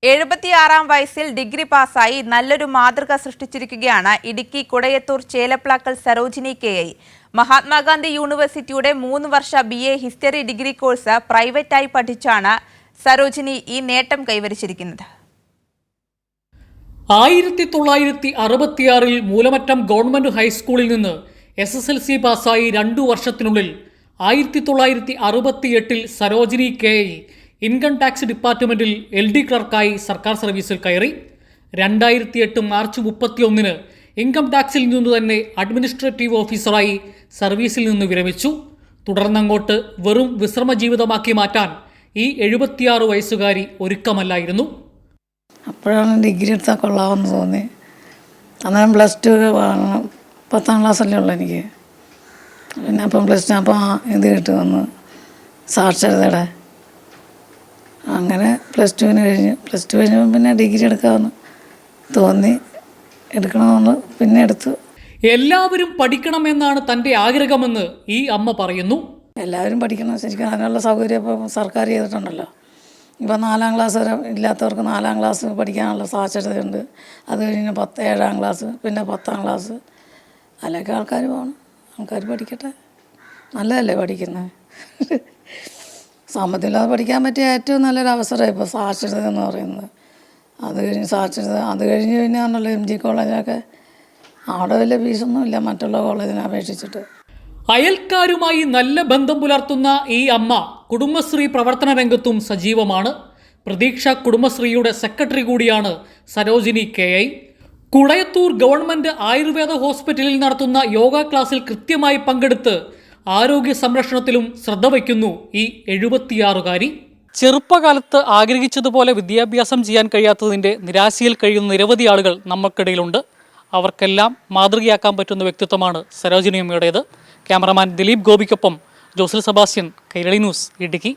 76-ാം വയസ്സിൽ ഡിഗ്രി പാസ്സായി നല്ലൊരു മാതൃക സൃഷ്ടിച്ചിരിക്കുകയാണ് ഇടുക്കി കുടയത്തൂർ ചേലപ്ലാക്കൽ സരോജിനി കെ.ഐ. മഹാത്മാഗാന്ധി യൂണിവേഴ്സിറ്റിയുടെ 3 വർഷ BA ഹിസ്റ്ററി ഡിഗ്രി കോഴ്സ് പ്രൈവറ്റായി പഠിച്ചാണ് സരോജിനി ഈ നേട്ടം കൈവരിച്ചിരിക്കുന്നത്. 1966 മൂലമറ്റം ഗവൺമെന്റ് ഹൈസ്കൂളിൽ നിന്ന് SSLC പാസ്സായി 2 വർഷത്തിനുള്ളിൽ 1968 സരോജിനി കെ.ഐ. ഇൻകം ടാക്സ് ഡിപ്പാർട്ട്മെന്റിൽ LD ക്ലർക്കായി സർക്കാർ സർവീസിൽ കയറി. 2008 മാർച്ച് 31 ഇൻകം ടാക്സിൽ നിന്ന് തന്നെ അഡ്മിനിസ്ട്രേറ്റീവ് ഓഫീസറായി സർവീസിൽ നിന്ന് വിരമിച്ചു. തുടർന്നങ്ങോട്ട് വെറും വിശ്രമ ജീവിതമാക്കി മാറ്റാൻ ഈ 76 വയസ്സുകാരി ഒരുക്കമല്ലായിരുന്നു. അപ്പോഴാണ് ഡിഗ്രി എടുത്താൽ കൊള്ളാമെന്ന് തോന്നി. അന്നേരം +2 10ാം ക്ലാസ്സല്ലേ ഉള്ളൂ എനിക്ക്. പിന്നെ അപ്പം +2 അപ്പം ഇത് കിട്ടുമെന്ന് സാക്ഷരതയുടെ അങ്ങനെ +2 കഴിഞ്ഞപ്പോൾ പിന്നെ ഡിഗ്രി എടുക്കാമെന്ന് തോന്നി. എടുക്കണമെന്ന് പിന്നെ എടുത്തു. എല്ലാവരും പഠിക്കണമെന്നാണ് തൻ്റെ ആഗ്രഹമെന്ന് ഈ അമ്മ പറയുന്നു. എല്ലാവരും പഠിക്കണം, ശരിക്കും അതിനുള്ള സൗകര്യം ഇപ്പോൾ സർക്കാർ ചെയ്തിട്ടുണ്ടല്ലോ. ഇപ്പം 4ാം ക്ലാസ് വരെ ഇല്ലാത്തവർക്ക് 4ാം ക്ലാസ് പഠിക്കാനുള്ള സാക്ഷരതയുണ്ട്. അത് കഴിഞ്ഞ് 7ാം ക്ലാസ്, പിന്നെ 10ാം ക്ലാസ്. അതിലൊക്കെ ആൾക്കാർ പോകണം, ആൾക്കാർ പഠിക്കട്ടെ. നല്ലതല്ലേ പഠിക്കുന്നത്. സാമ്പത്തികമില്ലാതെ പഠിക്കാൻ പറ്റിയ ഏറ്റവും നല്ലൊരു അവസരമാണ് ഇപ്പോൾ സാക്ഷരത എന്ന് പറയുന്നത്. അത് കഴിഞ്ഞ് പിന്നെ ആണല്ലോ MG കോളേജൊക്കെ. അവിടെ വലിയ ഫീസൊന്നും ഇല്ല മറ്റുള്ള കോളേജിനെ അപേക്ഷിച്ചിട്ട്. അയൽക്കാരുമായി നല്ല ബന്ധം പുലർത്തുന്ന ഈ അമ്മ കുടുംബശ്രീ പ്രവർത്തന രംഗത്തും സജീവമാണ്. പ്രതീക്ഷ കുടുംബശ്രീയുടെ സെക്രട്ടറി കൂടിയാണ് സരോജിനി കെ.ഐ. കുടയത്തൂർ ഗവൺമെന്റ് ആയുർവേദ ഹോസ്പിറ്റലിൽ നടത്തുന്ന യോഗ ക്ലാസ്സിൽ കൃത്യമായി പങ്കെടുത്ത് ആരോഗ്യ സംരക്ഷണത്തിലും ശ്രദ്ധ വയ്ക്കുന്നു ഈ 76-കാരി. ചെറുപ്പകാലത്ത് ആഗ്രഹിച്ചതുപോലെ വിദ്യാഭ്യാസം ചെയ്യാൻ കഴിയാത്തതിൻ്റെ നിരാശയിൽ കഴിയുന്ന നിരവധി ആളുകൾ നമ്മൾക്കിടയിലുണ്ട്. അവർക്കെല്ലാം മാതൃകയാക്കാൻ പറ്റുന്ന വ്യക്തിത്വമാണ് Sarojini അമ്മയുടേത്. Cameraman Dileep ഗോപിക്കൊപ്പം ജോസൽ Sebastian, Kairali news, Idukki.